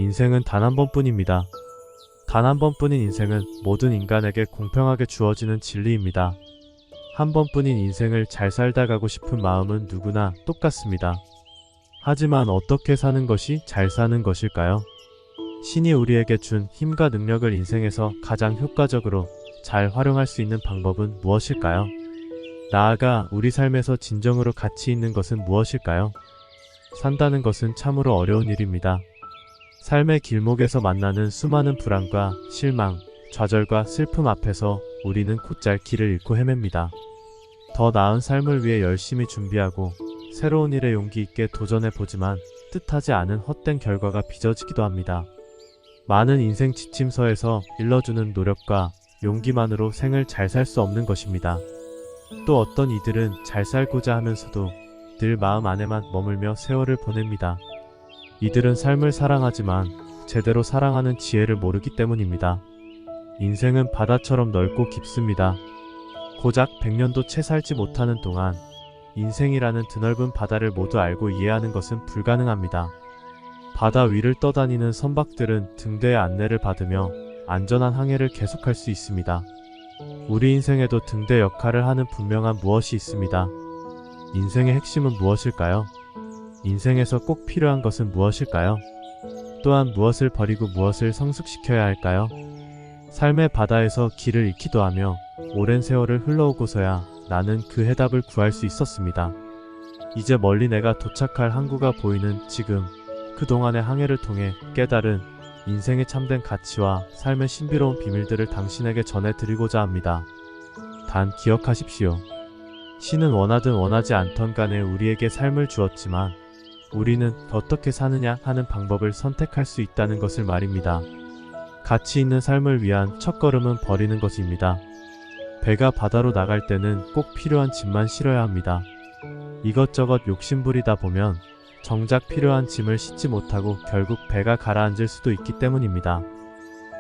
인생은 단 한 번뿐입니다. 단 한 번뿐인 인생은 모든 인간에게 공평하게 주어지는 진리입니다. 한 번뿐인 인생을 잘 살다 가고 싶은 마음은 누구나 똑같습니다. 하지만 어떻게 사는 것이 잘 사는 것일까요? 신이 우리에게 준 힘과 능력을 인생에서 가장 효과적으로 잘 활용할 수 있는 방법은 무엇일까요? 나아가 우리 삶에서 진정으로 가치 있는 것은 무엇일까요? 산다는 것은 참으로 어려운 일입니다. 삶의 길목에서 만나는 수많은 불안과 실망, 좌절과 슬픔 앞에서 우리는 곧잘 길을 잃고 헤맵니다. 더 나은 삶을 위해 열심히 준비하고 새로운 일에 용기 있게 도전해보지만 뜻하지 않은 헛된 결과가 빚어지기도 합니다. 많은 인생 지침서에서 일러주는 노력과 용기만으로 생을 잘 살 수 없는 것입니다. 또 어떤 이들은 잘 살고자 하면서도 늘 마음 안에만 머물며 세월을 보냅니다. 이들은 삶을 사랑하지만 제대로 사랑하는 지혜를 모르기 때문입니다. 인생은 바다처럼 넓고 깊습니다. 고작 100년도 채 살지 못하는 동안 인생이라는 드넓은 바다를 모두 알고 이해하는 것은 불가능합니다. 바다 위를 떠다니는 선박들은 등대의 안내를 받으며 안전한 항해를 계속할 수 있습니다. 우리 인생에도 등대 역할을 하는 분명한 무엇이 있습니다. 인생의 핵심은 무엇일까요? 인생에서 꼭 필요한 것은 무엇일까요? 또한 무엇을 버리고 무엇을 성숙시켜야 할까요? 삶의 바다에서 길을 잃기도 하며 오랜 세월을 흘러오고서야 나는 그 해답을 구할 수 있었습니다. 이제 멀리 내가 도착할 항구가 보이는 지금, 그동안의 항해를 통해 깨달은 인생의 참된 가치와 삶의 신비로운 비밀들을 당신에게 전해드리고자 합니다. 단 기억하십시오. 신은 원하든 원하지 않던 간에 우리에게 삶을 주었지만 우리는 어떻게 사느냐 하는 방법을 선택할 수 있다는 것을 말입니다. 가치 있는 삶을 위한 첫걸음은 버리는 것입니다. 배가 바다로 나갈 때는 꼭 필요한 짐만 실어야 합니다. 이것저것 욕심부리다 보면 정작 필요한 짐을 싣지 못하고 결국 배가 가라앉을 수도 있기 때문입니다.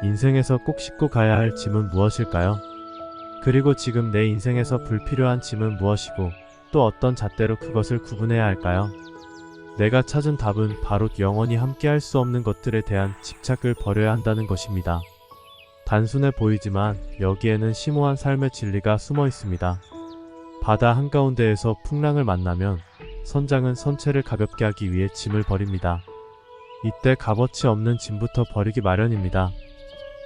인생에서 꼭 싣고 가야 할 짐은 무엇일까요? 그리고 지금 내 인생에서 불필요한 짐은 무엇이고 또 어떤 잣대로 그것을 구분해야 할까요? 내가 찾은 답은 바로 영원히 함께할 수 없는 것들에 대한 집착을 버려야 한다는 것입니다. 단순해 보이지만 여기에는 심오한 삶의 진리가 숨어 있습니다. 바다 한가운데에서 풍랑을 만나면 선장은 선체를 가볍게 하기 위해 짐을 버립니다. 이때 값어치 없는 짐부터 버리기 마련입니다.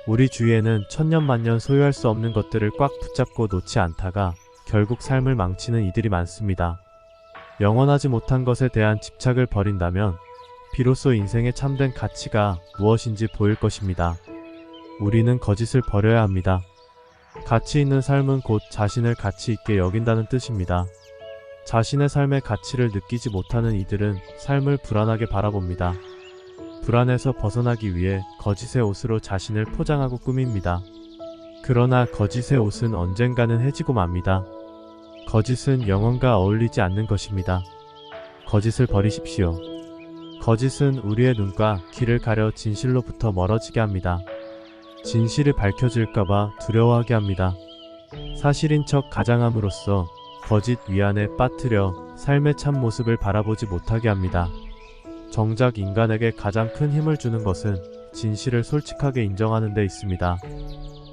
우리 주위에는 천년만년 소유할 수 없는 것들을 꽉 붙잡고 놓지 않다가 결국 삶을 망치는 이들이 많습니다. 영원하지 못한 것에 대한 집착을 버린다면 비로소 인생의 참된 가치가 무엇인지 보일 것입니다. 우리는 거짓을 버려야 합니다. 가치 있는 삶은 곧 자신을 가치 있게 여긴다는 뜻입니다. 자신의 삶의 가치를 느끼지 못하는 이들은 삶을 불안하게 바라봅니다. 불안에서 벗어나기 위해 거짓의 옷으로 자신을 포장하고 꾸밉니다. 그러나 거짓의 옷은 언젠가는 해지고 맙니다. 거짓은 영혼과 어울리지 않는 것입니다. 거짓을 버리십시오. 거짓은 우리의 눈과 귀를 가려 진실로부터 멀어지게 합니다. 진실이 밝혀질까봐 두려워하게 합니다. 사실인 척 가장함으로써 거짓 위안에 빠뜨려 삶의 참모습을 바라보지 못하게 합니다. 정작 인간에게 가장 큰 힘을 주는 것은 진실을 솔직하게 인정하는 데 있습니다.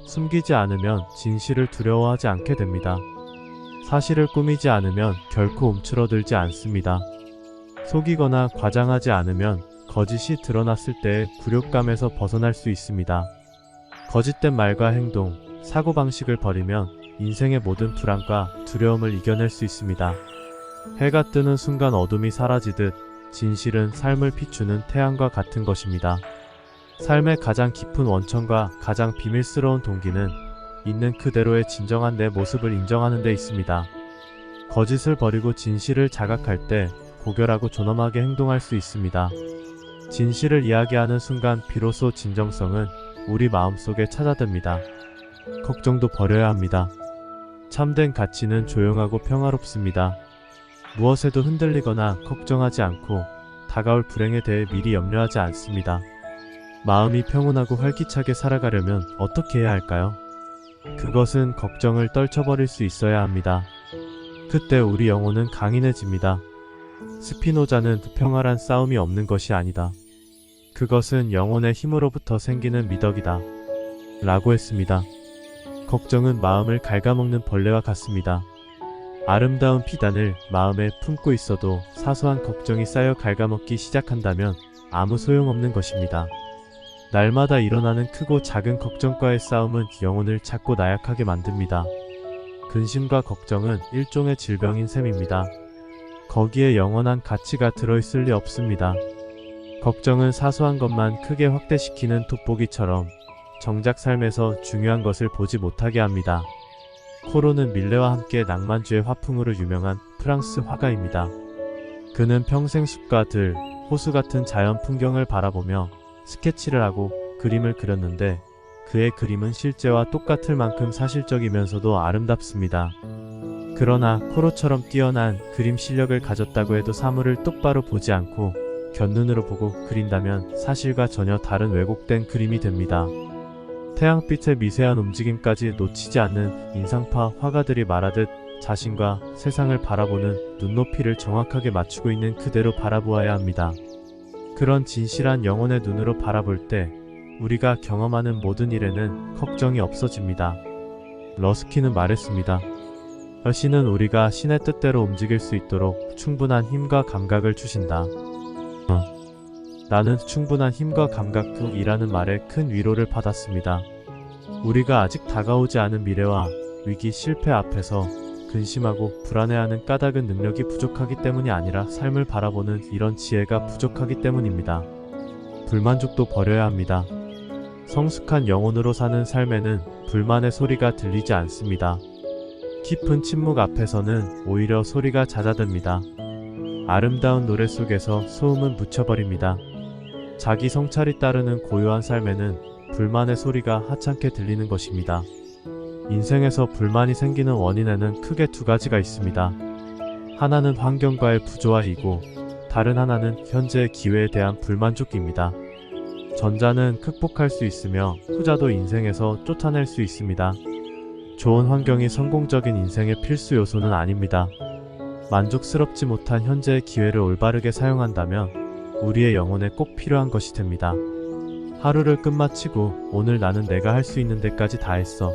숨기지 않으면 진실을 두려워하지 않게 됩니다. 사실을 꾸미지 않으면 결코 움츠러들지 않습니다. 속이거나 과장하지 않으면 거짓이 드러났을 때의 굴욕감에서 벗어날 수 있습니다. 거짓된 말과 행동, 사고방식을 버리면 인생의 모든 불안과 두려움을 이겨낼 수 있습니다. 해가 뜨는 순간 어둠이 사라지듯 진실은 삶을 비추는 태양과 같은 것입니다. 삶의 가장 깊은 원천과 가장 비밀스러운 동기는 있는 그대로의 진정한 내 모습을 인정하는 데 있습니다. 거짓을 버리고 진실을 자각할 때 고결하고 존엄하게 행동할 수 있습니다. 진실을 이야기하는 순간 비로소 진정성은 우리 마음속에 찾아듭니다. 걱정도 버려야 합니다. 참된 가치는 조용하고 평화롭습니다. 무엇에도 흔들리거나 걱정하지 않고 다가올 불행에 대해 미리 염려하지 않습니다. 마음이 평온하고 활기차게 살아가려면 어떻게 해야 할까요? 그것은 걱정을 떨쳐버릴 수 있어야 합니다. 그때 우리 영혼은 강인해집니다. 스피노자는 평화란 싸움이 없는 것이 아니다. 그것은 영혼의 힘으로부터 생기는 미덕이다. 라고 했습니다. 걱정은 마음을 갉아먹는 벌레와 같습니다. 아름다운 비단을 마음에 품고 있어도 사소한 걱정이 쌓여 갉아먹기 시작한다면 아무 소용없는 것입니다. 날마다 일어나는 크고 작은 걱정과의 싸움은 영혼을 자꾸 나약하게 만듭니다. 근심과 걱정은 일종의 질병인 셈입니다. 거기에 영원한 가치가 들어있을 리 없습니다. 걱정은 사소한 것만 크게 확대시키는 돋보기처럼 정작 삶에서 중요한 것을 보지 못하게 합니다. 코로는 밀레와 함께 낭만주의 화풍으로 유명한 프랑스 화가입니다. 그는 평생 숲과 들, 호수 같은 자연 풍경을 바라보며 스케치를 하고 그림을 그렸는데 그의 그림은 실제와 똑같을 만큼 사실적이면서도 아름답습니다. 그러나 코로처럼 뛰어난 그림 실력을 가졌다고 해도 사물을 똑바로 보지 않고 곁눈으로 보고 그린다면 사실과 전혀 다른 왜곡된 그림이 됩니다. 태양빛의 미세한 움직임까지 놓치지 않는 인상파 화가들이 말하듯 자신과 세상을 바라보는 눈높이를 정확하게 맞추고 있는 그대로 바라보아야 합니다. 그런 진실한 영혼의 눈으로 바라볼 때 우리가 경험하는 모든 일에는 걱정이 없어집니다. 러스킨은 말했습니다. 신은 우리가 신의 뜻대로 움직일 수 있도록 충분한 힘과 감각을 주신다. 나는 충분한 힘과 감각이라는 말에 큰 위로를 받았습니다. 우리가 아직 다가오지 않은 미래와 위기, 실패 앞에서 근심하고 불안해하는 까닭은 능력이 부족하기 때문이 아니라 삶을 바라보는 이런 지혜가 부족하기 때문입니다. 불만족도 버려야 합니다. 성숙한 영혼으로 사는 삶에는 불만의 소리가 들리지 않습니다. 깊은 침묵 앞에서는 오히려 소리가 잦아듭니다. 아름다운 노래 속에서 소음은 묻혀버립니다. 자기 성찰이 따르는 고요한 삶에는 불만의 소리가 하찮게 들리는 것입니다. 인생에서 불만이 생기는 원인에는 크게 두 가지가 있습니다. 하나는 환경과의 부조화이고 다른 하나는 현재의 기회에 대한 불만족입니다. 전자는 극복할 수 있으며 후자도 인생에서 쫓아낼 수 있습니다. 좋은 환경이 성공적인 인생의 필수 요소는 아닙니다. 만족스럽지 못한 현재의 기회를 올바르게 사용한다면 우리의 영혼에 꼭 필요한 것이 됩니다. 하루를 끝마치고 오늘 나는 내가 할 수 있는 데까지 다 했어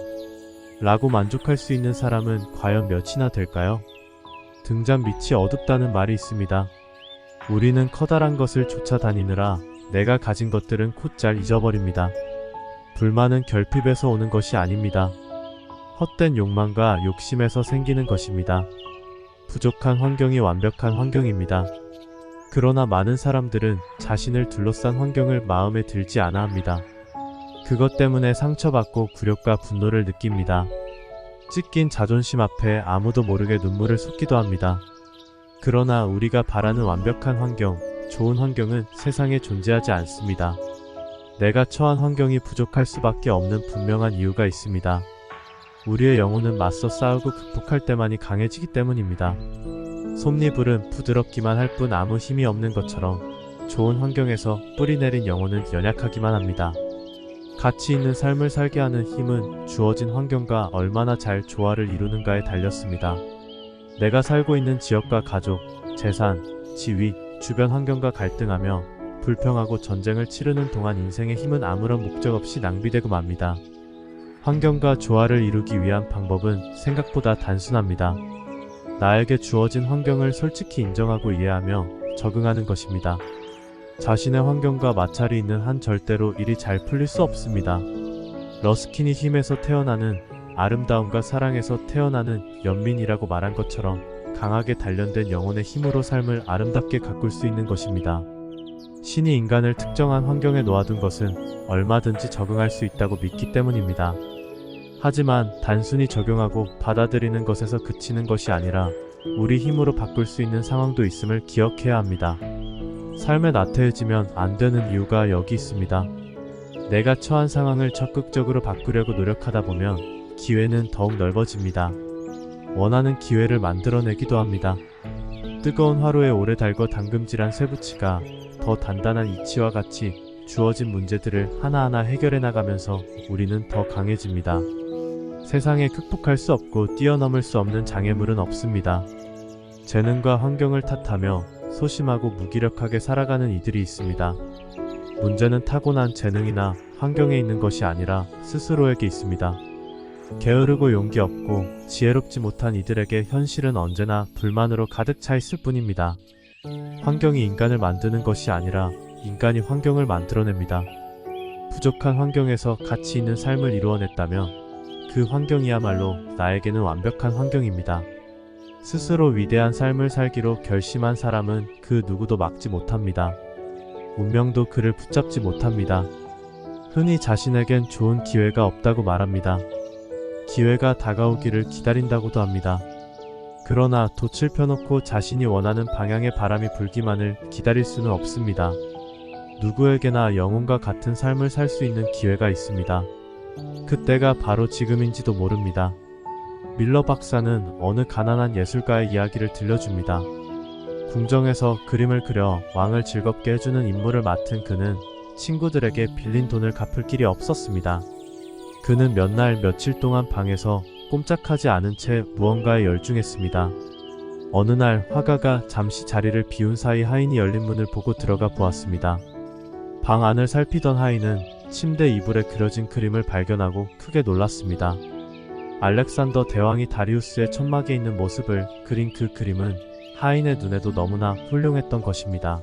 라고 만족할 수 있는 사람은 과연 몇이나 될까요? 등잔 밑이 어둡다는 말이 있습니다. 우리는 커다란 것을 쫓아다니느라 내가 가진 것들은 곧잘 잊어버립니다. 불만은 결핍에서 오는 것이 아닙니다. 헛된 욕망과 욕심에서 생기는 것입니다. 부족한 환경이 완벽한 환경입니다. 그러나 많은 사람들은 자신을 둘러싼 환경을 마음에 들지 않아 합니다. 그것 때문에 상처받고 굴욕과 분노를 느낍니다. 찢긴 자존심 앞에 아무도 모르게 눈물을 쏟기도 합니다. 그러나 우리가 바라는 완벽한 환경, 좋은 환경은 세상에 존재하지 않습니다. 내가 처한 환경이 부족할 수밖에 없는 분명한 이유가 있습니다. 우리의 영혼은 맞서 싸우고 극복할 때만이 강해지기 때문입니다. 솜니불은 부드럽기만 할 뿐 아무 힘이 없는 것처럼 좋은 환경에서 뿌리내린 영혼은 연약하기만 합니다. 가치 있는 삶을 살게 하는 힘은 주어진 환경과 얼마나 잘 조화를 이루는가에 달렸습니다. 내가 살고 있는 지역과 가족, 재산, 지위, 주변 환경과 갈등하며 불평하고 전쟁을 치르는 동안 인생의 힘은 아무런 목적 없이 낭비되고 맙니다. 환경과 조화를 이루기 위한 방법은 생각보다 단순합니다. 나에게 주어진 환경을 솔직히 인정하고 이해하며 적응하는 것입니다. 자신의 환경과 마찰이 있는 한 절대로 일이 잘 풀릴 수 없습니다. 러스킨이 힘에서 태어나는 아름다움과 사랑에서 태어나는 연민이라고 말한 것처럼 강하게 단련된 영혼의 힘으로 삶을 아름답게 가꿀 수 있는 것입니다. 신이 인간을 특정한 환경에 놓아둔 것은 얼마든지 적응할 수 있다고 믿기 때문입니다. 하지만 단순히 적용하고 받아들이는 것에서 그치는 것이 아니라 우리 힘으로 바꿀 수 있는 상황도 있음을 기억해야 합니다. 삶에 나태해지면 안 되는 이유가 여기 있습니다. 내가 처한 상황을 적극적으로 바꾸려고 노력하다 보면 기회는 더욱 넓어집니다. 원하는 기회를 만들어내기도 합니다. 뜨거운 화로에 오래 달궈 담금질한 쇠붙이가 더 단단한 이치와 같이 주어진 문제들을 하나하나 해결해 나가면서 우리는 더 강해집니다. 세상에 극복할 수 없고 뛰어넘을 수 없는 장애물은 없습니다. 재능과 환경을 탓하며 소심하고 무기력하게 살아가는 이들이 있습니다. 문제는 타고난 재능이나 환경에 있는 것이 아니라 스스로에게 있습니다. 게으르고 용기 없고 지혜롭지 못한 이들에게 현실은 언제나 불만으로 가득 차 있을 뿐입니다. 환경이 인간을 만드는 것이 아니라 인간이 환경을 만들어냅니다. 부족한 환경에서 가치 있는 삶을 이루어냈다면 그 환경이야말로 나에게는 완벽한 환경입니다. 스스로 위대한 삶을 살기로 결심한 사람은 그 누구도 막지 못합니다. 운명도 그를 붙잡지 못합니다. 흔히 자신에겐 좋은 기회가 없다고 말합니다. 기회가 다가오기를 기다린다고도 합니다. 그러나 돛을 펴놓고 자신이 원하는 방향의 바람이 불기만을 기다릴 수는 없습니다. 누구에게나 영혼과 같은 삶을 살 수 있는 기회가 있습니다. 그때가 바로 지금인지도 모릅니다. 밀러 박사는 어느 가난한 예술가의 이야기를 들려줍니다. 궁정에서 그림을 그려 왕을 즐겁게 해주는 임무를 맡은 그는 친구들에게 빌린 돈을 갚을 길이 없었습니다. 그는 몇 날 며칠 동안 방에서 꼼짝하지 않은 채 무언가에 열중했습니다. 어느 날 화가가 잠시 자리를 비운 사이 하인이 열린 문을 보고 들어가 보았습니다. 방 안을 살피던 하인은 침대 이불에 그려진 그림을 발견하고 크게 놀랐습니다. 알렉산더 대왕이 다리우스의 천막에 있는 모습을 그린 그 그림은 하인의 눈에도 너무나 훌륭했던 것입니다.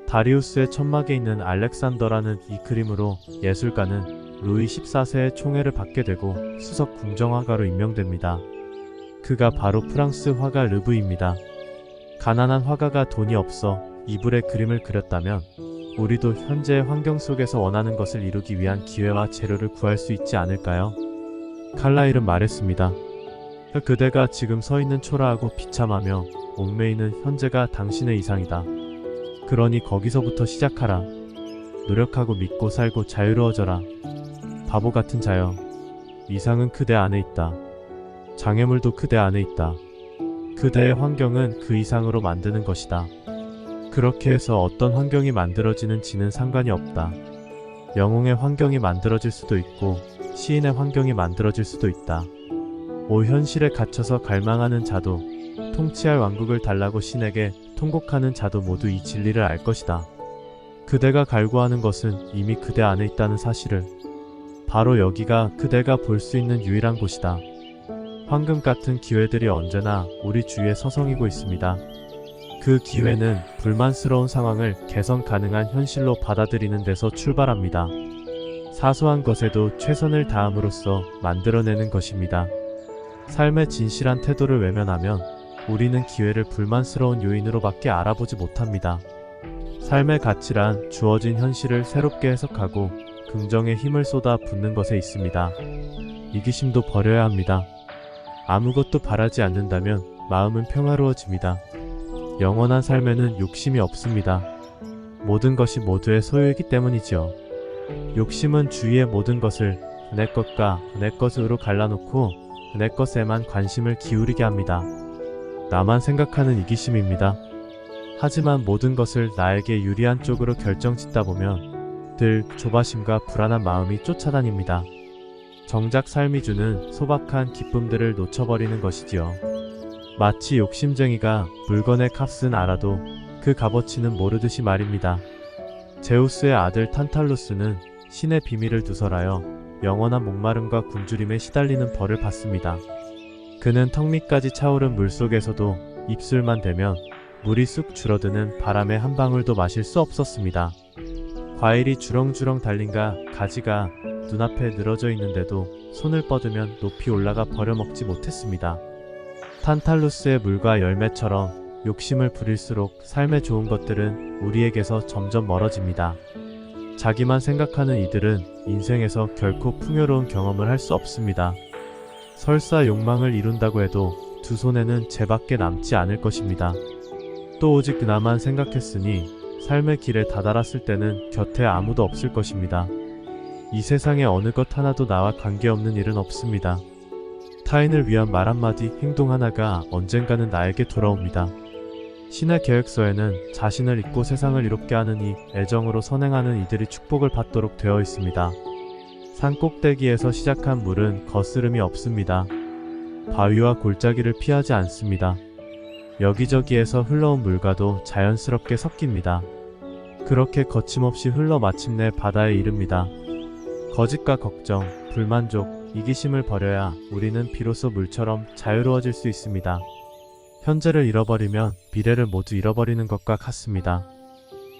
다리우스의 천막에 있는 알렉산더라는 이 그림으로 예술가는 루이 14세의 총애를 받게 되고 수석 궁정화가로 임명됩니다. 그가 바로 프랑스 화가 르브입니다. 가난한 화가가 돈이 없어 이불에 그림을 그렸다면 우리도 현재의 환경 속에서 원하는 것을 이루기 위한 기회와 재료를 구할 수 있지 않을까요? 칼라일은 말했습니다. 그대가 지금 서 있는 초라하고 비참하며 옥매이는 현재가 당신의 이상이다. 그러니 거기서부터 시작하라. 노력하고 믿고 살고 자유로워져라. 바보 같은 자여. 이상은 그대 안에 있다. 장애물도 그대 안에 있다. 그대의 환경은 그 이상으로 만드는 것이다. 그렇게 해서 어떤 환경이 만들어지는지는 상관이 없다. 영웅의 환경이 만들어질 수도 있고 시인의 환경이 만들어질 수도 있다. 오 현실에 갇혀서 갈망하는 자도 통치할 왕국을 달라고 신에게 통곡하는 자도 모두 이 진리를 알 것이다. 그대가 갈구하는 것은 이미 그대 안에 있다는 사실을. 바로 여기가 그대가 볼 수 있는 유일한 곳이다. 황금 같은 기회들이 언제나 우리 주위에 서성이고 있습니다. 그 기회는 불만스러운 상황을 개선 가능한 현실로 받아들이는 데서 출발합니다. 사소한 것에도 최선을 다함으로써 만들어내는 것입니다. 삶의 진실한 태도를 외면하면 우리는 기회를 불만스러운 요인으로밖에 알아보지 못합니다. 삶의 가치란 주어진 현실을 새롭게 해석하고 긍정의 힘을 쏟아 붓는 것에 있습니다. 이기심도 버려야 합니다. 아무것도 바라지 않는다면 마음은 평화로워집니다. 영원한 삶에는 욕심이 없습니다. 모든 것이 모두의 소유이기 때문이지요. 욕심은 주위의 모든 것을 내 것과 내 것으로 갈라놓고 내 것에만 관심을 기울이게 합니다. 나만 생각하는 이기심입니다. 하지만 모든 것을 나에게 유리한 쪽으로 결정짓다 보면 늘 조바심과 불안한 마음이 쫓아다닙니다. 정작 삶이 주는 소박한 기쁨들을 놓쳐버리는 것이지요. 마치 욕심쟁이가 물건의 값은 알아도 그 값어치는 모르듯이 말입니다. 제우스의 아들 탄탈루스는 신의 비밀을 누설하여 영원한 목마름과 굶주림에 시달리는 벌을 받습니다. 그는 턱 밑까지 차오른 물속에서도 입술만 대면 물이 쑥 줄어드는 바람의 한 방울도 마실 수 없었습니다. 과일이 주렁주렁 달린가 가지가 눈앞에 늘어져 있는데도 손을 뻗으면 높이 올라가 버려먹지 못했습니다. 탄탈루스의 물과 열매처럼 욕심을 부릴수록 삶의 좋은 것들은 우리에게서 점점 멀어집니다. 자기만 생각하는 이들은 인생에서 결코 풍요로운 경험을 할 수 없습니다. 설사 욕망을 이룬다고 해도 두 손에는 재밖에 남지 않을 것입니다. 또 오직 그나만 생각했으니 삶의 길에 다다랐을 때는 곁에 아무도 없을 것입니다. 이 세상에 어느 것 하나도 나와 관계없는 일은 없습니다. 타인을 위한 말 한마디, 행동 하나가 언젠가는 나에게 돌아옵니다. 신의 계획서에는 자신을 잊고 세상을 이롭게 하는 이 애정으로 선행하는 이들이 축복을 받도록 되어 있습니다. 산 꼭대기에서 시작한 물은 거스름이 없습니다. 바위와 골짜기를 피하지 않습니다. 여기저기에서 흘러온 물과도 자연스럽게 섞입니다. 그렇게 거침없이 흘러 마침내 바다에 이릅니다. 거짓과 걱정, 불만족, 이기심을 버려야 우리는 비로소 물처럼 자유로워질 수 있습니다. 현재를 잃어버리면 미래를 모두 잃어버리는 것과 같습니다.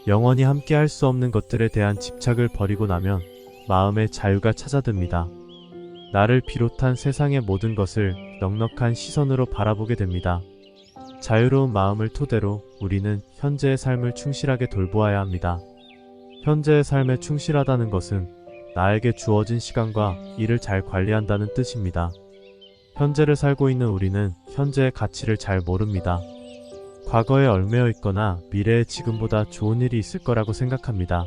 영원히 함께 할 수 없는 것들에 대한 집착을 버리고 나면 마음의 자유가 찾아듭니다. 나를 비롯한 세상의 모든 것을 넉넉한 시선으로 바라보게 됩니다. 자유로운 마음을 토대로 우리는 현재의 삶을 충실하게 돌보아야 합니다. 현재의 삶에 충실하다는 것은 나에게 주어진 시간과 일을 잘 관리한다는 뜻입니다. 현재를 살고 있는 우리는 현재의 가치를 잘 모릅니다. 과거에 얽매여 있거나 미래에 지금보다 좋은 일이 있을 거라고 생각합니다.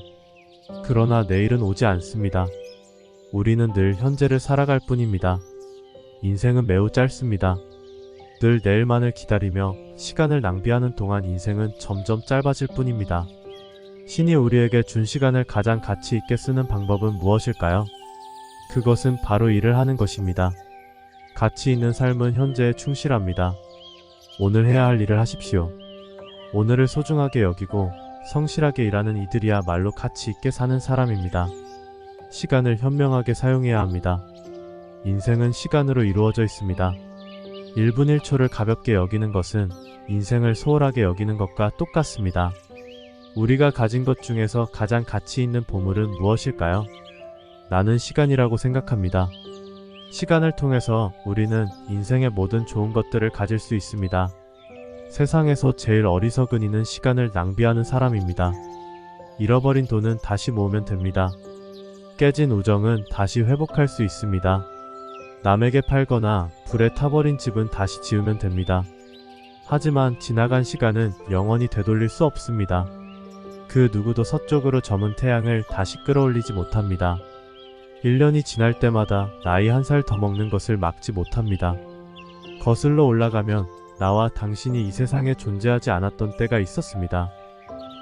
그러나 내일은 오지 않습니다. 우리는 늘 현재를 살아갈 뿐입니다. 인생은 매우 짧습니다. 늘 내일만을 기다리며 시간을 낭비하는 동안 인생은 점점 짧아질 뿐입니다. 신이 우리에게 준 시간을 가장 가치 있게 쓰는 방법은 무엇일까요? 그것은 바로 일을 하는 것입니다. 가치 있는 삶은 현재에 충실합니다. 오늘 해야 할 일을 하십시오. 오늘을 소중하게 여기고 성실하게 일하는 이들이야말로 가치 있게 사는 사람입니다. 시간을 현명하게 사용해야 합니다. 인생은 시간으로 이루어져 있습니다. 1분 1초를 가볍게 여기는 것은 인생을 소홀하게 여기는 것과 똑같습니다. 우리가 가진 것 중에서 가장 가치 있는 보물은 무엇일까요? 나는 시간이라고 생각합니다. 시간을 통해서 우리는 인생의 모든 좋은 것들을 가질 수 있습니다. 세상에서 제일 어리석은 이는 시간을 낭비하는 사람입니다. 잃어버린 돈은 다시 모으면 됩니다. 깨진 우정은 다시 회복할 수 있습니다. 남에게 팔거나 불에 타버린 집은 다시 지으면 됩니다. 하지만 지나간 시간은 영원히 되돌릴 수 없습니다. 그 누구도 서쪽으로 저문 태양을 다시 끌어올리지 못합니다. 1년이 지날 때마다 나이 한 살 더 먹는 것을 막지 못합니다. 거슬러 올라가면 나와 당신이 이 세상에 존재하지 않았던 때가 있었습니다.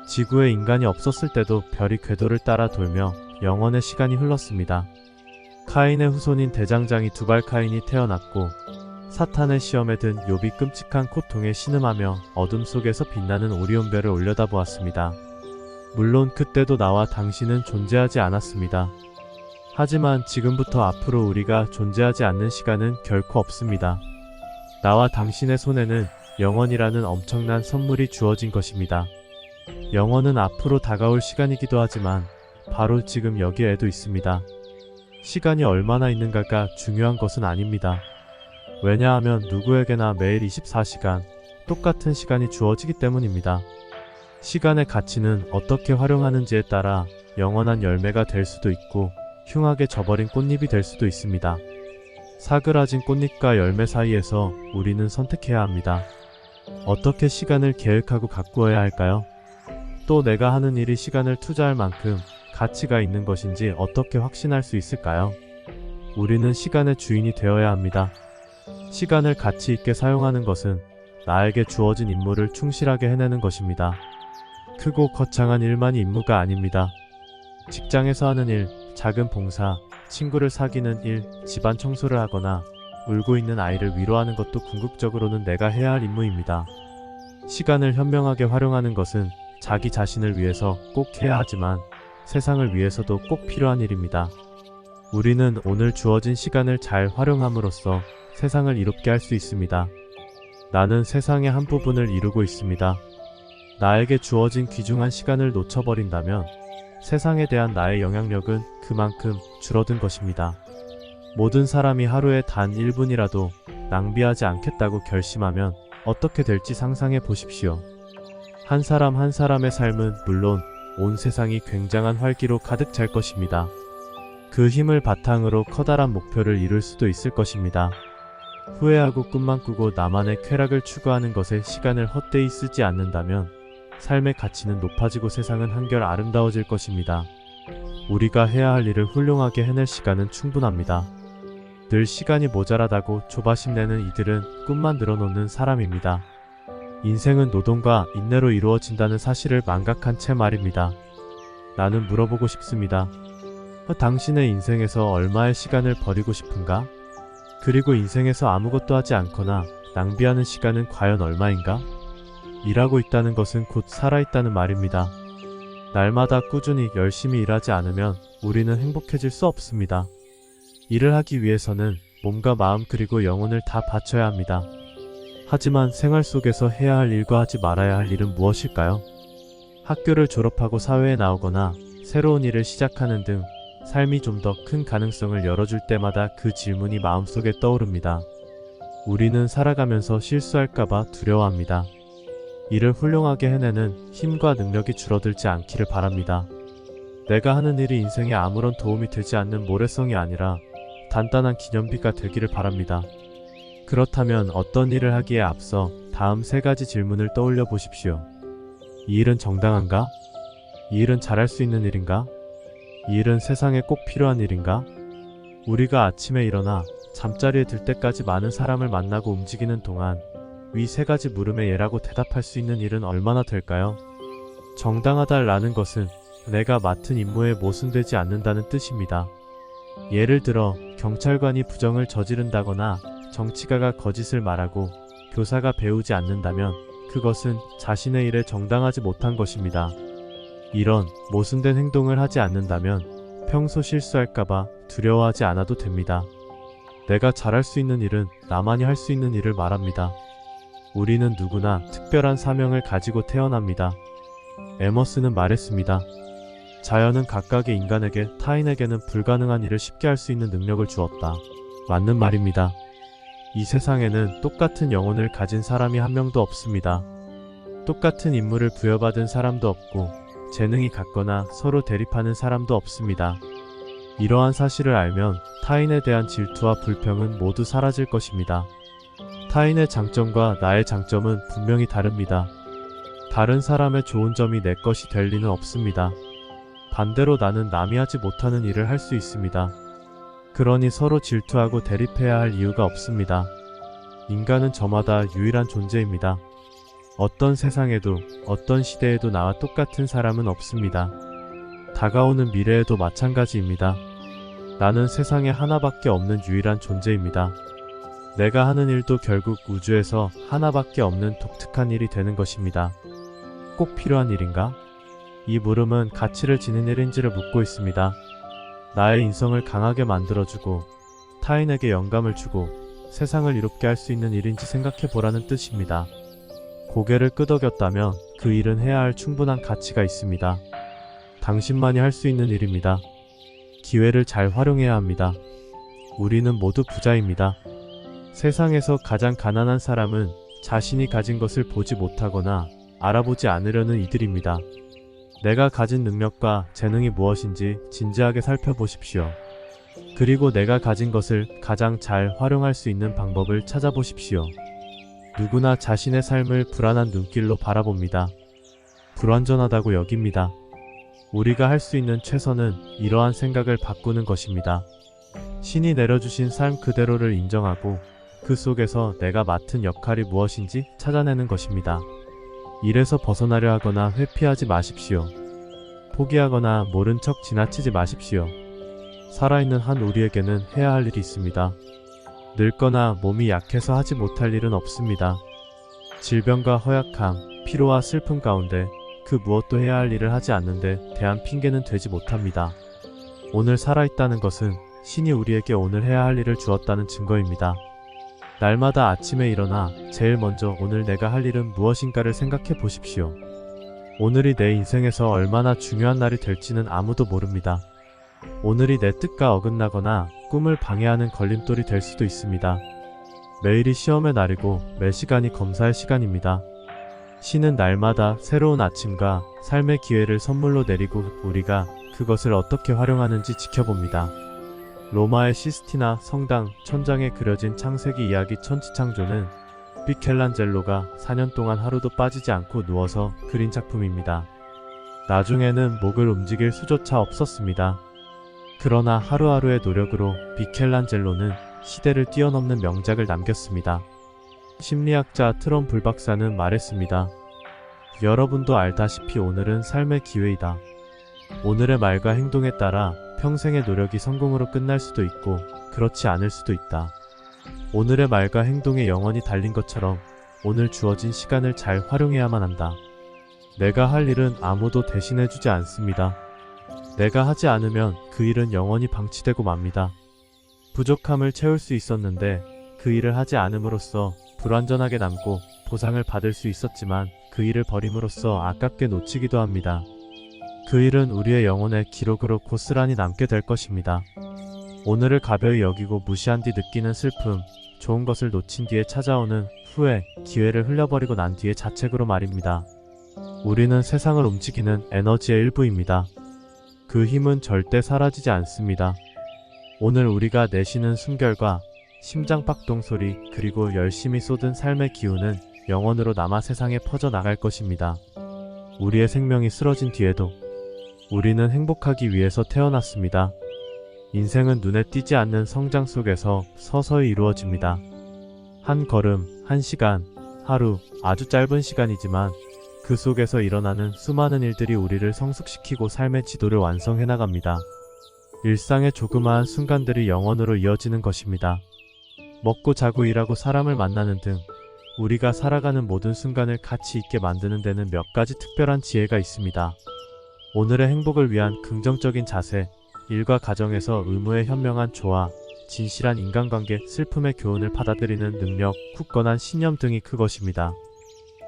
지구에 인간이 없었을 때도 별이 궤도를 따라 돌며 영원의 시간이 흘렀습니다. 카인의 후손인 대장장이 두발 카인이 태어났고 사탄의 시험에 든 욥이 끔찍한 고통에 신음하며 어둠 속에서 빛나는 오리온별을 올려다보았습니다. 물론 그때도 나와 당신은 존재하지 않았습니다. 하지만 지금부터 앞으로 우리가 존재하지 않는 시간은 결코 없습니다. 나와 당신의 손에는 영원이라는 엄청난 선물이 주어진 것입니다. 영원은 앞으로 다가올 시간이기도 하지만 바로 지금 여기에도 있습니다. 시간이 얼마나 있는가가 중요한 것은 아닙니다. 왜냐하면 누구에게나 매일 24시간 똑같은 시간이 주어지기 때문입니다. 시간의 가치는 어떻게 활용하는지에 따라 영원한 열매가 될 수도 있고 흉하게 져버린 꽃잎이 될 수도 있습니다. 사그라진 꽃잎과 열매 사이에서 우리는 선택해야 합니다. 어떻게 시간을 계획하고 가꾸어야 할까요? 또 내가 하는 일이 시간을 투자할 만큼 가치가 있는 것인지 어떻게 확신할 수 있을까요? 우리는 시간의 주인이 되어야 합니다. 시간을 가치 있게 사용하는 것은 나에게 주어진 임무를 충실하게 해내는 것입니다. 크고 거창한 일만이 임무가 아닙니다. 직장에서 하는 일, 작은 봉사, 친구를 사귀는 일, 집안 청소를 하거나 울고 있는 아이를 위로하는 것도 궁극적으로는 내가 해야 할 임무입니다. 시간을 현명하게 활용하는 것은 자기 자신을 위해서 꼭 해야 하지만 세상을 위해서도 꼭 필요한 일입니다. 우리는 오늘 주어진 시간을 잘 활용함으로써 세상을 이롭게 할 수 있습니다. 나는 세상의 한 부분을 이루고 있습니다. 나에게 주어진 귀중한 시간을 놓쳐버린다면 세상에 대한 나의 영향력은 그만큼 줄어든 것입니다. 모든 사람이 하루에 단 1분이라도 낭비하지 않겠다고 결심하면 어떻게 될지 상상해 보십시오. 한 사람 한 사람의 삶은 물론 온 세상이 굉장한 활기로 가득 찰 것입니다. 그 힘을 바탕으로 커다란 목표를 이룰 수도 있을 것입니다. 후회하고 꿈만 꾸고 나만의 쾌락을 추구하는 것에 시간을 헛되이 쓰지 않는다면 삶의 가치는 높아지고 세상은 한결 아름다워질 것입니다. 우리가 해야 할 일을 훌륭하게 해낼 시간은 충분합니다. 늘 시간이 모자라다고 조바심 내는 이들은 꿈만 늘어놓는 사람입니다. 인생은 노동과 인내로 이루어진다는 사실을 망각한 채 말입니다. 나는 물어보고 싶습니다. 당신의 인생에서 얼마의 시간을 버리고 싶은가? 그리고 인생에서 아무것도 하지 않거나 낭비하는 시간은 과연 얼마인가? 일하고 있다는 것은 곧 살아있다는 말입니다. 날마다 꾸준히 열심히 일하지 않으면 우리는 행복해질 수 없습니다. 일을 하기 위해서는 몸과 마음 그리고 영혼을 다 바쳐야 합니다. 하지만 생활 속에서 해야 할 일과 하지 말아야 할 일은 무엇일까요? 학교를 졸업하고 사회에 나오거나 새로운 일을 시작하는 등 삶이 좀 더 큰 가능성을 열어줄 때마다 그 질문이 마음속에 떠오릅니다. 우리는 살아가면서 실수할까봐 두려워합니다. 일을 훌륭하게 해내는 힘과 능력이 줄어들지 않기를 바랍니다. 내가 하는 일이 인생에 아무런 도움이 되지 않는 모래성이 아니라 단단한 기념비가 되기를 바랍니다. 그렇다면 어떤 일을 하기에 앞서 다음 3가지 질문을 떠올려 보십시오. 이 일은 정당한가? 이 일은 잘할 수 있는 일인가? 이 일은 세상에 꼭 필요한 일인가? 우리가 아침에 일어나 잠자리에 들 때까지 많은 사람을 만나고 움직이는 동안 위 3가지 물음에 예라고 대답할 수 있는 일은 얼마나 될까요? 정당하다라는 것은 내가 맡은 임무에 모순되지 않는다는 뜻입니다. 예를 들어 경찰관이 부정을 저지른다거나 정치가가 거짓을 말하고 교사가 배우지 않는다면 그것은 자신의 일에 정당하지 못한 것입니다. 이런 모순된 행동을 하지 않는다면 평소 실수할까봐 두려워하지 않아도 됩니다. 내가 잘할 수 있는 일은 나만이 할 수 있는 일을 말합니다. 우리는 누구나 특별한 사명을 가지고 태어납니다. 에머스는 말했습니다. 자연은 각각의 인간에게 타인에게는 불가능한 일을 쉽게 할 수 있는 능력을 주었다. 맞는 말입니다. 이 세상에는 똑같은 영혼을 가진 사람이 한 명도 없습니다. 똑같은 임무를 부여받은 사람도 없고 재능이 같거나 서로 대립하는 사람도 없습니다. 이러한 사실을 알면 타인에 대한 질투와 불평은 모두 사라질 것입니다. 타인의 장점과 나의 장점은 분명히 다릅니다. 다른 사람의 좋은 점이 내 것이 될 리는 없습니다. 반대로 나는 남이 하지 못하는 일을 할 수 있습니다. 그러니 서로 질투하고 대립해야 할 이유가 없습니다. 인간은 저마다 유일한 존재입니다. 어떤 세상에도 어떤 시대에도 나와 똑같은 사람은 없습니다. 다가오는 미래에도 마찬가지입니다. 나는 세상에 하나밖에 없는 유일한 존재입니다. 내가 하는 일도 결국 우주에서 하나밖에 없는 독특한 일이 되는 것입니다. 꼭 필요한 일인가? 이 물음은 가치를 지닌 일인지를 묻고 있습니다. 나의 인성을 강하게 만들어주고 타인에게 영감을 주고 세상을 이롭게 할 수 있는 일인지 생각해보라는 뜻입니다. 고개를 끄덕였다면 그 일은 해야 할 충분한 가치가 있습니다. 당신만이 할 수 있는 일입니다. 기회를 잘 활용해야 합니다. 우리는 모두 부자입니다. 세상에서 가장 가난한 사람은 자신이 가진 것을 보지 못하거나 알아보지 않으려는 이들입니다. 내가 가진 능력과 재능이 무엇인지 진지하게 살펴보십시오. 그리고 내가 가진 것을 가장 잘 활용할 수 있는 방법을 찾아보십시오. 누구나 자신의 삶을 불안한 눈길로 바라봅니다. 불완전하다고 여깁니다. 우리가 할 수 있는 최선은 이러한 생각을 바꾸는 것입니다. 신이 내려주신 삶 그대로를 인정하고 그 속에서 내가 맡은 역할이 무엇인지 찾아내는 것입니다. 일에서 벗어나려 하거나 회피하지 마십시오. 포기하거나 모른 척 지나치지 마십시오. 살아있는 한 우리에게는 해야 할 일이 있습니다. 늙거나 몸이 약해서 하지 못할 일은 없습니다. 질병과 허약함, 피로와 슬픔 가운데 그 무엇도 해야 할 일을 하지 않는데 대한 핑계는 되지 못합니다. 오늘 살아있다는 것은 신이 우리에게 오늘 해야 할 일을 주었다는 증거입니다. 날마다 아침에 일어나 제일 먼저 오늘 내가 할 일은 무엇인가를 생각해 보십시오. 오늘이 내 인생에서 얼마나 중요한 날이 될지는 아무도 모릅니다. 오늘이 내 뜻과 어긋나거나 꿈을 방해하는 걸림돌이 될 수도 있습니다. 매일이 시험의 날이고 매 시간이 검사의 시간입니다. 신은 날마다 새로운 아침과 삶의 기회를 선물로 내리고 우리가 그것을 어떻게 활용하는지 지켜봅니다. 로마의 시스티나 성당 천장에 그려진 창세기 이야기 천지창조는 미켈란젤로가 4년 동안 하루도 빠지지 않고 누워서 그린 작품입니다. 나중에는 목을 움직일 수조차 없었습니다. 그러나 하루하루의 노력으로 미켈란젤로는 시대를 뛰어넘는 명작을 남겼습니다. 심리학자 트럼 불박사는 말했습니다. 여러분도 알다시피 오늘은 삶의 기회이다. 오늘의 말과 행동에 따라 평생의 노력이 성공으로 끝날 수도 있고 그렇지 않을 수도 있다. 오늘의 말과 행동에 영원히 달린 것처럼 오늘 주어진 시간을 잘 활용해야만 한다. 내가 할 일은 아무도 대신해주지 않습니다. 내가 하지 않으면 그 일은 영원히 방치되고 맙니다. 부족함을 채울 수 있었는데 그 일을 하지 않음으로써 불완전하게 남고 보상을 받을 수 있었지만 그 일을 버림으로써 아깝게 놓치기도 합니다. 그 일은 우리의 영혼의 기록으로 고스란히 남게 될 것입니다. 오늘을 가벼이 여기고 무시한 뒤 느끼는 슬픔, 좋은 것을 놓친 뒤에 찾아오는 후회, 기회를 흘려버리고 난 뒤의 자책으로 말입니다. 우리는 세상을 움직이는 에너지의 일부입니다. 그 힘은 절대 사라지지 않습니다. 오늘 우리가 내쉬는 숨결과 심장박동 소리 그리고 열심히 쏟은 삶의 기운은 영원으로 남아 세상에 퍼져나갈 것입니다. 우리의 생명이 쓰러진 뒤에도 우리는 행복하기 위해서 태어났습니다. 인생은 눈에 띄지 않는 성장 속에서 서서히 이루어집니다. 한 걸음, 한 시간, 하루, 아주 짧은 시간이지만 그 속에서 일어나는 수많은 일들이 우리를 성숙시키고 삶의 지도를 완성해 나갑니다. 일상의 조그마한 순간들이 영원으로 이어지는 것입니다. 먹고 자고 일하고 사람을 만나는 등 우리가 살아가는 모든 순간을 가치 있게 만드는 데는 몇 가지 특별한 지혜가 있습니다. 오늘의 행복을 위한 긍정적인 자세, 일과 가정에서 의무의 현명한 조화, 진실한 인간관계, 슬픔의 교훈을 받아들이는 능력, 굳건한 신념 등이 그것입니다.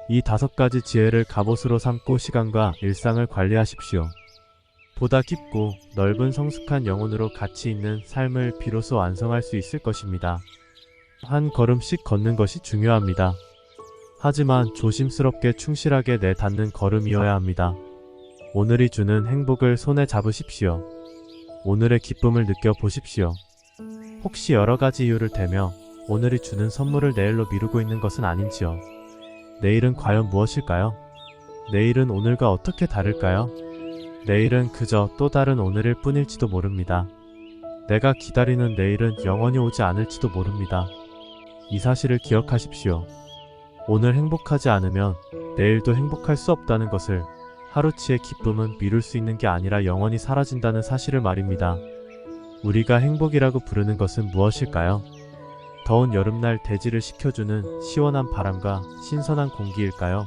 이 5가지 지혜를 갑옷으로 삼고 시간과 일상을 관리하십시오. 보다 깊고 넓은 성숙한 영혼으로 가치 있는 삶을 비로소 완성할 수 있을 것입니다. 한 걸음씩 걷는 것이 중요합니다. 하지만 조심스럽게 충실하게 내닫는 걸음이어야 합니다. 오늘이 주는 행복을 손에 잡으십시오. 오늘의 기쁨을 느껴보십시오. 혹시 여러 가지 이유를 대며 오늘이 주는 선물을 내일로 미루고 있는 것은 아닌지요? 내일은 과연 무엇일까요? 내일은 오늘과 어떻게 다를까요? 내일은 그저 또 다른 오늘일 뿐일지도 모릅니다. 내가 기다리는 내일은 영원히 오지 않을지도 모릅니다. 이 사실을 기억하십시오. 오늘 행복하지 않으면 내일도 행복할 수 없다는 것을, 하루치의 기쁨은 미룰 수 있는 게 아니라 영원히 사라진다는 사실을 말입니다. 우리가 행복이라고 부르는 것은 무엇일까요? 더운 여름날 대지를 식혀주는 시원한 바람과 신선한 공기일까요?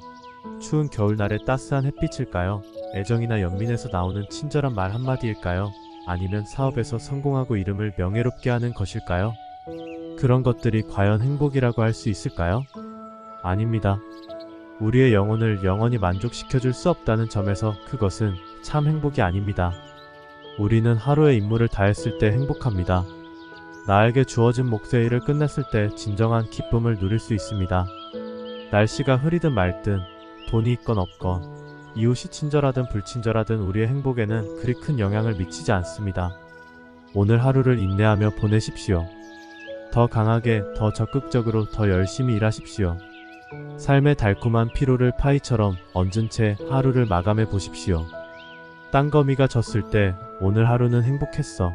추운 겨울날의 따스한 햇빛일까요? 애정이나 연민에서 나오는 친절한 말 한마디일까요? 아니면 사업에서 성공하고 이름을 명예롭게 하는 것일까요? 그런 것들이 과연 행복이라고 할 수 있을까요? 아닙니다. 우리의 영혼을 영원히 만족시켜줄 수 없다는 점에서 그것은 참 행복이 아닙니다. 우리는 하루의 임무를 다했을 때 행복합니다. 나에게 주어진 몫의 일을 끝냈을 때 진정한 기쁨을 누릴 수 있습니다. 날씨가 흐리든 맑든, 돈이 있건 없건, 이웃이 친절하든 불친절하든 우리의 행복에는 그리 큰 영향을 미치지 않습니다. 오늘 하루를 인내하며 보내십시오. 더 강하게, 더 적극적으로, 더 열심히 일하십시오. 삶의 달콤한 피로를 파이처럼 얹은 채 하루를 마감해 보십시오. 땅거미가 졌을 때 오늘 하루는 행복했어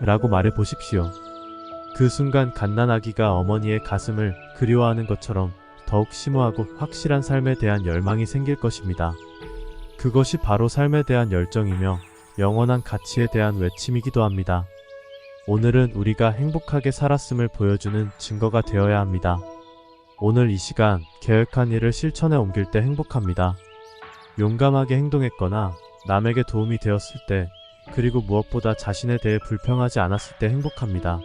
라고 말해 보십시오. 그 순간 갓난아기가 어머니의 가슴을 그리워하는 것처럼 더욱 심오하고 확실한 삶에 대한 열망이 생길 것입니다. 그것이 바로 삶에 대한 열정이며 영원한 가치에 대한 외침이기도 합니다. 오늘은 우리가 행복하게 살았음을 보여주는 증거가 되어야 합니다. 오늘 이 시간 계획한 일을 실천에 옮길 때 행복합니다. 용감하게 행동했거나 남에게 도움이 되었을 때, 그리고 무엇보다 자신에 대해 불평하지 않았을 때 행복합니다.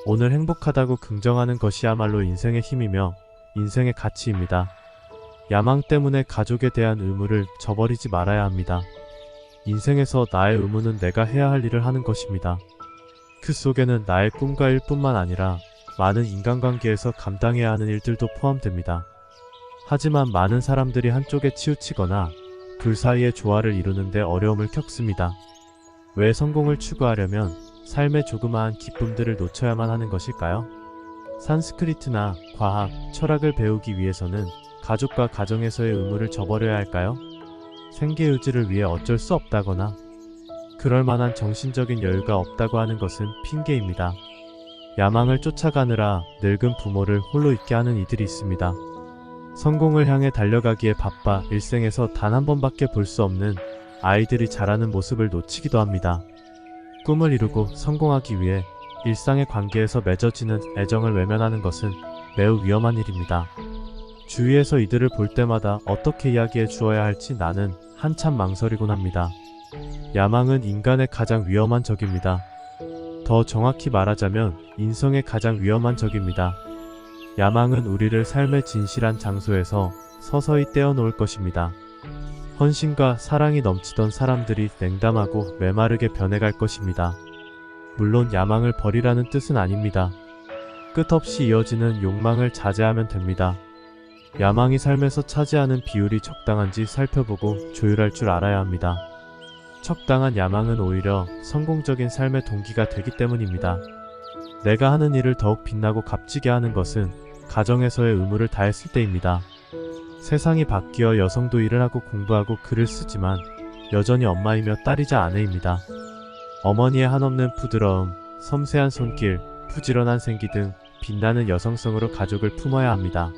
오늘 행복하다고 긍정하는 것이야말로 인생의 힘이며 인생의 가치입니다. 야망 때문에 가족에 대한 의무를 저버리지 말아야 합니다. 인생에서 나의 의무는 내가 해야 할 일을 하는 것입니다. 그 속에는 나의 꿈과 일뿐만 아니라 많은 인간관계에서 감당해야 하는 일들도 포함됩니다. 하지만 많은 사람들이 한쪽에 치우치거나 둘 사이의 조화를 이루는 데 어려움을 겪습니다. 왜 성공을 추구하려면 삶의 조그마한 기쁨들을 놓쳐야만 하는 것일까요? 산스크리트나 과학, 철학을 배우기 위해서는 가족과 가정에서의 의무를 저버려야 할까요? 생계유지를 위해 어쩔 수 없다거나 그럴 만한 정신적인 여유가 없다고 하는 것은 핑계입니다. 야망을 쫓아가느라 늙은 부모를 홀로 있게 하는 이들이 있습니다. 성공을 향해 달려가기에 바빠 일생에서 단 한 번밖에 볼 수 없는 아이들이 자라는 모습을 놓치기도 합니다. 꿈을 이루고 성공하기 위해 일상의 관계에서 맺어지는 애정을 외면하는 것은 매우 위험한 일입니다. 주위에서 이들을 볼 때마다 어떻게 이야기해 주어야 할지 나는 한참 망설이곤 합니다. 야망은 인간의 가장 위험한 적입니다. 더 정확히 말하자면 인성의 가장 위험한 적입니다. 야망은 우리를 삶의 진실한 장소에서 서서히 떼어놓을 것입니다. 헌신과 사랑이 넘치던 사람들이 냉담하고 메마르게 변해갈 것입니다. 물론 야망을 버리라는 뜻은 아닙니다. 끝없이 이어지는 욕망을 자제하면 됩니다. 야망이 삶에서 차지하는 비율이 적당한지 살펴보고 조율할 줄 알아야 합니다. 적당한 야망은 오히려 성공적인 삶의 동기가 되기 때문입니다. 내가 하는 일을 더욱 빛나고 값지게 하는 것은 가정에서의 의무를 다했을 때입니다. 세상이 바뀌어 여성도 일을 하고 공부하고 글을 쓰지만 여전히 엄마이며 딸이자 아내입니다. 어머니의 한없는 부드러움, 섬세한 손길, 부지런한 생기 등 빛나는 여성성으로 가족을 품어야 합니다.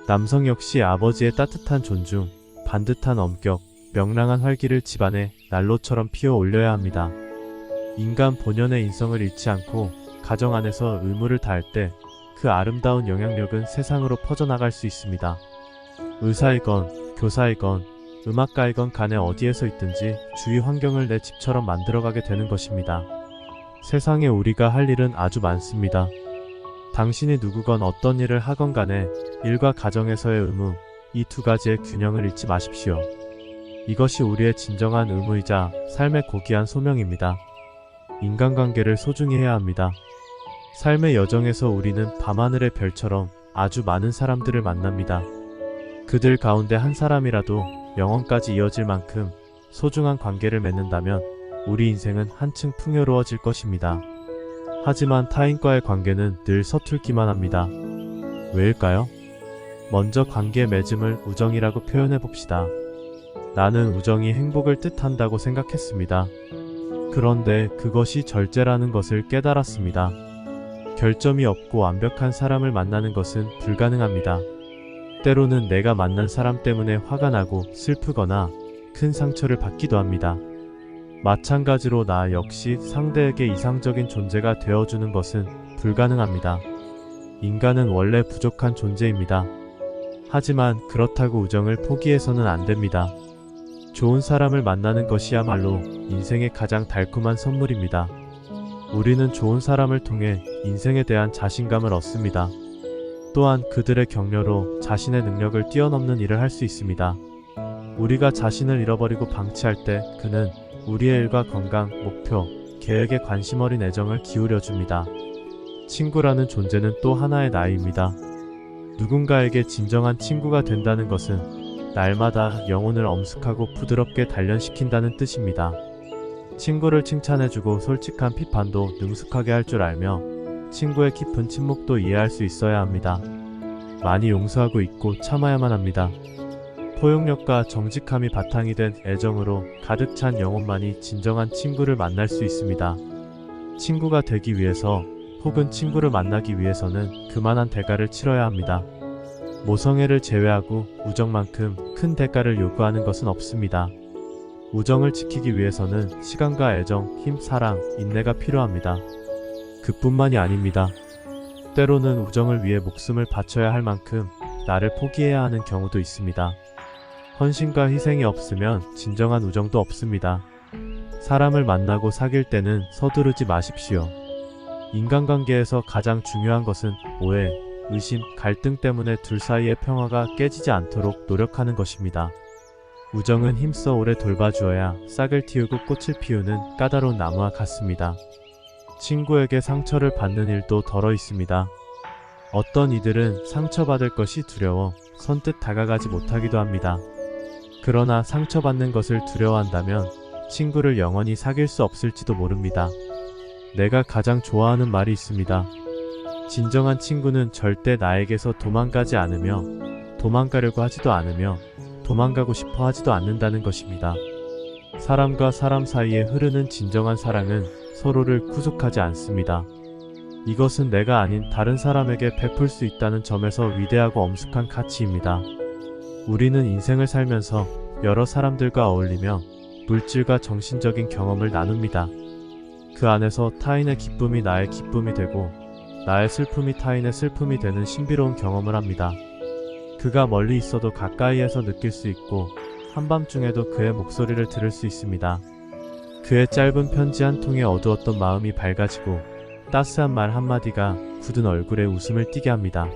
남성 역시 아버지의 따뜻한 존중, 반듯한 엄격, 명랑한 활기를 집안에 난로처럼 피워 올려야 합니다. 인간 본연의 인성을 잃지 않고 가정 안에서 의무를 다할 때 그 아름다운 영향력은 세상으로 퍼져나갈 수 있습니다. 의사이건 교사이건 음악가이건 간에 어디에서 있든지 주위 환경을 내 집처럼 만들어가게 되는 것입니다. 세상에 우리가 할 일은 아주 많습니다. 당신이 누구건 어떤 일을 하건 간에 일과 가정에서의 의무, 이 두 가지의 균형을 잃지 마십시오. 이것이 우리의 진정한 의무이자 삶의 고귀한 소명입니다. 인간관계를 소중히 해야 합니다. 삶의 여정에서 우리는 밤하늘의 별처럼 아주 많은 사람들을 만납니다. 그들 가운데 한 사람이라도 영원까지 이어질 만큼 소중한 관계를 맺는다면 우리 인생은 한층 풍요로워질 것입니다. 하지만 타인과의 관계는 늘 서툴기만 합니다. 왜일까요? 먼저 관계 맺음을 우정이라고 표현해 봅시다. 나는 우정이 행복을 뜻한다고 생각했습니다. 그런데 그것이 절제라는 것을 깨달았습니다. 결점이 없고 완벽한 사람을 만나는 것은 불가능합니다. 때로는 내가 만난 사람 때문에 화가 나고 슬프거나 큰 상처를 받기도 합니다. 마찬가지로 나 역시 상대에게 이상적인 존재가 되어주는 것은 불가능합니다. 인간은 원래 부족한 존재입니다. 하지만 그렇다고 우정을 포기해서는 안 됩니다. 좋은 사람을 만나는 것이야말로 인생의 가장 달콤한 선물입니다. 우리는 좋은 사람을 통해 인생에 대한 자신감을 얻습니다. 또한 그들의 격려로 자신의 능력을 뛰어넘는 일을 할 수 있습니다. 우리가 자신을 잃어버리고 방치할 때 그는 우리의 일과 건강, 목표, 계획에 관심 어린 애정을 기울여줍니다. 친구라는 존재는 또 하나의 나이입니다. 누군가에게 진정한 친구가 된다는 것은 날마다 영혼을 엄숙하고 부드럽게 단련시킨다는 뜻입니다. 친구를 칭찬해주고 솔직한 비판도 능숙하게 할 줄 알며 친구의 깊은 침묵도 이해할 수 있어야 합니다. 많이 용서하고 잊고 참아야만 합니다. 포용력과 정직함이 바탕이 된 애정으로 가득 찬 영혼만이 진정한 친구를 만날 수 있습니다. 친구가 되기 위해서 혹은 친구를 만나기 위해서는 그만한 대가를 치러야 합니다. 모성애를 제외하고 우정만큼 큰 대가를 요구하는 것은 없습니다. 우정을 지키기 위해서는 시간과 애정, 힘, 사랑, 인내가 필요합니다. 그뿐만이 아닙니다. 때로는 우정을 위해 목숨을 바쳐야 할 만큼 나를 포기해야 하는 경우도 있습니다. 헌신과 희생이 없으면 진정한 우정도 없습니다. 사람을 만나고 사귈 때는 서두르지 마십시오. 인간관계에서 가장 중요한 것은 오해, 의심, 갈등 때문에 둘 사이의 평화가 깨지지 않도록 노력하는 것입니다. 우정은 힘써 오래 돌봐주어야 싹을 틔우고 꽃을 피우는 까다로운 나무와 같습니다. 친구에게 상처를 받는 일도 덜어 있습니다. 어떤 이들은 상처받을 것이 두려워 선뜻 다가가지 못하기도 합니다. 그러나 상처받는 것을 두려워한다면 친구를 영원히 사귈 수 없을지도 모릅니다. 내가 가장 좋아하는 말이 있습니다. 진정한 친구는 절대 나에게서 도망가지 않으며 도망가려고 하지도 않으며 도망가고 싶어 하지도 않는다는 것입니다. 사람과 사람 사이에 흐르는 진정한 사랑은 서로를 구속하지 않습니다. 이것은 내가 아닌 다른 사람에게 베풀 수 있다는 점에서 위대하고 엄숙한 가치입니다. 우리는 인생을 살면서 여러 사람들과 어울리며 물질과 정신적인 경험을 나눕니다. 그 안에서 타인의 기쁨이 나의 기쁨이 되고 나의 슬픔이 타인의 슬픔이 되는 신비로운 경험을 합니다. 그가 멀리 있어도 가까이에서 느낄 수 있고 한밤중에도 그의 목소리를 들을 수 있습니다. 그의 짧은 편지 한 통에 어두웠던 마음이 밝아지고 따스한 말 한마디가 굳은 얼굴에 웃음을 띠게 합니다.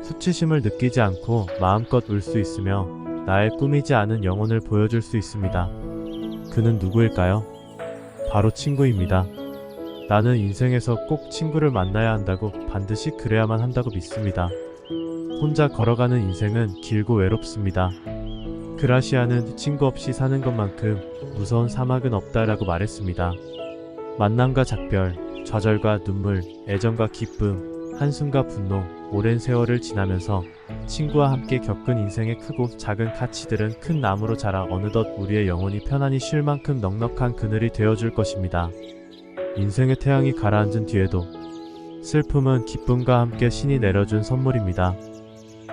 수치심을 느끼지 않고 마음껏 울 수 있으며 나의 꾸미지 않은 영혼을 보여줄 수 있습니다. 그는 누구일까요? 바로 친구입니다. 나는 인생에서 꼭 친구를 만나야 한다고, 반드시 그래야만 한다고 믿습니다. 혼자 걸어가는 인생은 길고 외롭습니다. 그라시아는 친구 없이 사는 것만큼 무서운 사막은 없다라고 말했습니다. 만남과 작별, 좌절과 눈물, 애정과 기쁨, 한숨과 분노, 오랜 세월을 지나면서 친구와 함께 겪은 인생의 크고 작은 가치들은 큰 나무로 자라 어느덧 우리의 영혼이 편안히 쉴 만큼 넉넉한 그늘이 되어줄 것입니다. 인생의 태양이 가라앉은 뒤에도 슬픔은 기쁨과 함께 신이 내려준 선물입니다.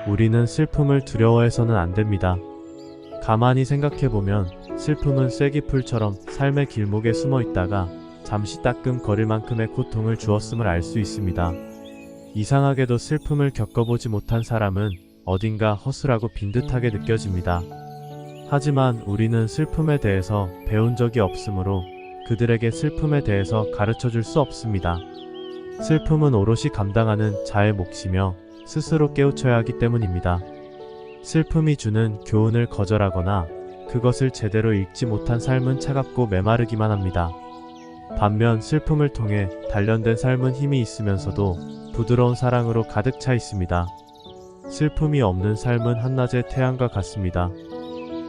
우리는 슬픔을 두려워해서는 안 됩니다. 가만히 생각해보면 슬픔은 쐐기풀처럼 삶의 길목에 숨어 있다가 잠시 따끔거릴 만큼의 고통을 주었음을 알 수 있습니다. 이상하게도 슬픔을 겪어보지 못한 사람은 어딘가 허술하고 빈듯하게 느껴집니다. 하지만 우리는 슬픔에 대해서 배운 적이 없으므로 그들에게 슬픔에 대해서 가르쳐줄 수 없습니다. 슬픔은 오롯이 감당하는 자의 몫이며 스스로 깨우쳐야 하기 때문입니다. 슬픔이 주는 교훈을 거절하거나 그것을 제대로 읽지 못한 삶은 차갑고 메마르기만 합니다. 반면 슬픔을 통해 단련된 삶은 힘이 있으면서도 부드러운 사랑으로 가득 차 있습니다. 슬픔이 없는 삶은 한낮의 태양과 같습니다.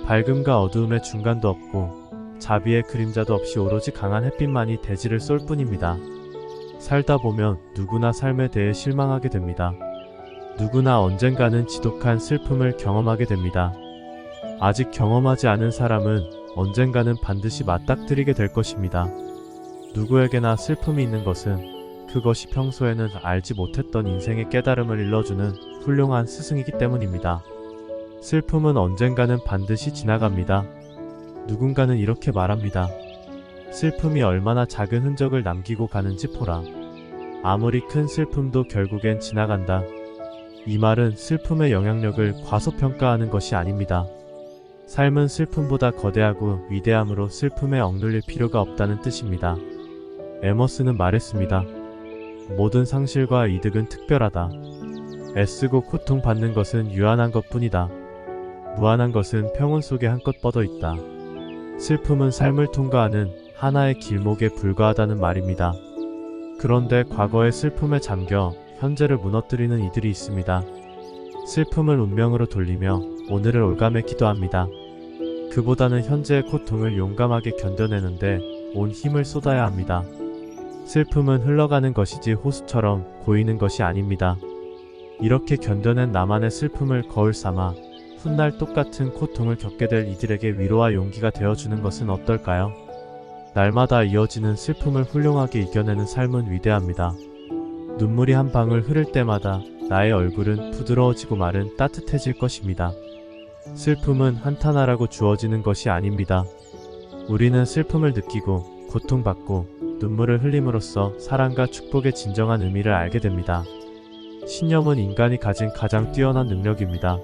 밝음과 어두움의 중간도 없고 자비의 그림자도 없이 오로지 강한 햇빛만이 대지를 쏠 뿐입니다. 살다 보면 누구나 삶에 대해 실망하게 됩니다. 누구나 언젠가는 지독한 슬픔을 경험하게 됩니다. 아직 경험하지 않은 사람은 언젠가는 반드시 맞닥뜨리게 될 것입니다. 누구에게나 슬픔이 있는 것은 그것이 평소에는 알지 못했던 인생의 깨달음을 일러주는 훌륭한 스승이기 때문입니다. 슬픔은 언젠가는 반드시 지나갑니다. 누군가는 이렇게 말합니다. 슬픔이 얼마나 작은 흔적을 남기고 가는지 보라. 아무리 큰 슬픔도 결국엔 지나간다. 이 말은 슬픔의 영향력을 과소평가하는 것이 아닙니다. 삶은 슬픔보다 거대하고 위대함으로 슬픔에 억눌릴 필요가 없다는 뜻입니다. 에머스는 말했습니다. 모든 상실과 이득은 특별하다. 애쓰고 고통받는 것은 유한한 것뿐이다. 무한한 것은 평온 속에 한껏 뻗어 있다. 슬픔은 삶을 통과하는 하나의 길목에 불과하다는 말입니다. 그런데 과거의 슬픔에 잠겨 현재를 무너뜨리는 이들이 있습니다. 슬픔을 운명으로 돌리며 오늘을 올가매 기도합니다. 그보다는 현재의 고통을 용감하게 견뎌내는데 온 힘을 쏟아야 합니다. 슬픔은 흘러가는 것이지 호수처럼 고이는 것이 아닙니다. 이렇게 견뎌낸 나만의 슬픔을 거울 삼아 훗날 똑같은 고통을 겪게 될 이들에게 위로와 용기가 되어주는 것은 어떨까요? 날마다 이어지는 슬픔을 훌륭하게 이겨내는 삶은 위대합니다. 눈물이 한 방울 흐를 때마다 나의 얼굴은 부드러워지고 말은 따뜻해질 것입니다. 슬픔은 한탄하라고 주어지는 것이 아닙니다. 우리는 슬픔을 느끼고 고통받고 눈물을 흘림으로써 사랑과 축복의 진정한 의미를 알게 됩니다. 신념은 인간이 가진 가장 뛰어난 능력입니다.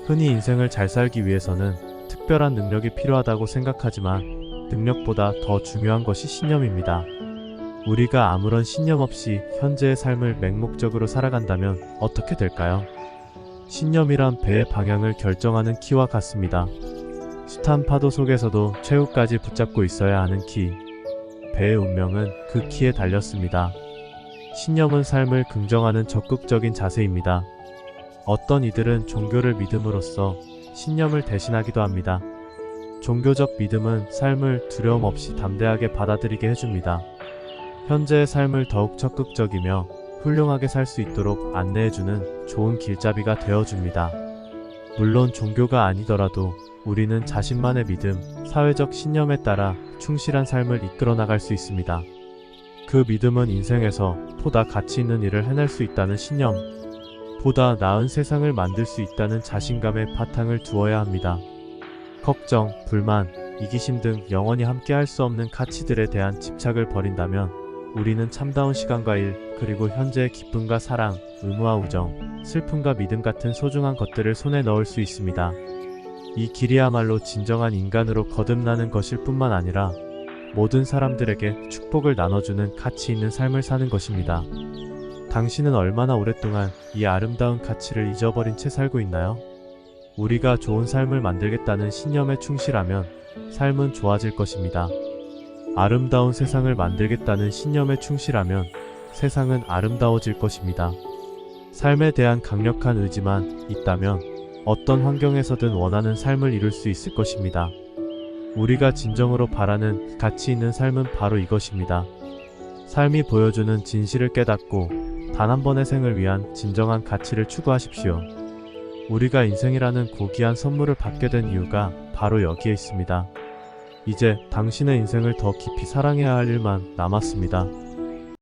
흔히 인생을 잘 살기 위해서는 특별한 능력이 필요하다고 생각하지만 능력보다 더 중요한 것이 신념입니다. 우리가 아무런 신념 없이 현재의 삶을 맹목적으로 살아간다면 어떻게 될까요? 신념이란 배의 방향을 결정하는 키와 같습니다. 숱한 파도 속에서도 최후까지 붙잡고 있어야 하는 키. 배의 운명은 그 키에 달렸습니다. 신념은 삶을 긍정하는 적극적인 자세입니다. 어떤 이들은 종교를 믿음으로써 신념을 대신하기도 합니다. 종교적 믿음은 삶을 두려움 없이 담대하게 받아들이게 해줍니다. 현재의 삶을 더욱 적극적이며 훌륭하게 살 수 있도록 안내해주는 좋은 길잡이가 되어줍니다. 물론 종교가 아니더라도 우리는 자신만의 믿음, 사회적 신념에 따라 충실한 삶을 이끌어 나갈 수 있습니다. 그 믿음은 인생에서 보다 가치 있는 일을 해낼 수 있다는 신념, 보다 나은 세상을 만들 수 있다는 자신감에 바탕을 두어야 합니다. 걱정, 불만, 이기심 등 영원히 함께 할 수 없는 가치들에 대한 집착을 버린다면 우리는 참다운 시간과 일, 그리고 현재의 기쁨과 사랑, 의무와 우정, 슬픔과 믿음 같은 소중한 것들을 손에 넣을 수 있습니다. 이 길이야말로 진정한 인간으로 거듭나는 것일 뿐만 아니라 모든 사람들에게 축복을 나눠주는 가치 있는 삶을 사는 것입니다. 당신은 얼마나 오랫동안 이 아름다운 가치를 잊어버린 채 살고 있나요? 우리가 좋은 삶을 만들겠다는 신념에 충실하면 삶은 좋아질 것입니다. 아름다운 세상을 만들겠다는 신념에 충실하면 세상은 아름다워질 것입니다. 삶에 대한 강력한 의지만 있다면 어떤 환경에서든 원하는 삶을 이룰 수 있을 것입니다. 우리가 진정으로 바라는 가치 있는 삶은 바로 이것입니다. 삶이 보여주는 진실을 깨닫고 단 한 번의 생을 위한 진정한 가치를 추구하십시오. 우리가 인생이라는 고귀한 선물을 받게 된 이유가 바로 여기에 있습니다. 이제 당신의 인생을 더 깊이 사랑해야 할 일만 남았습니다.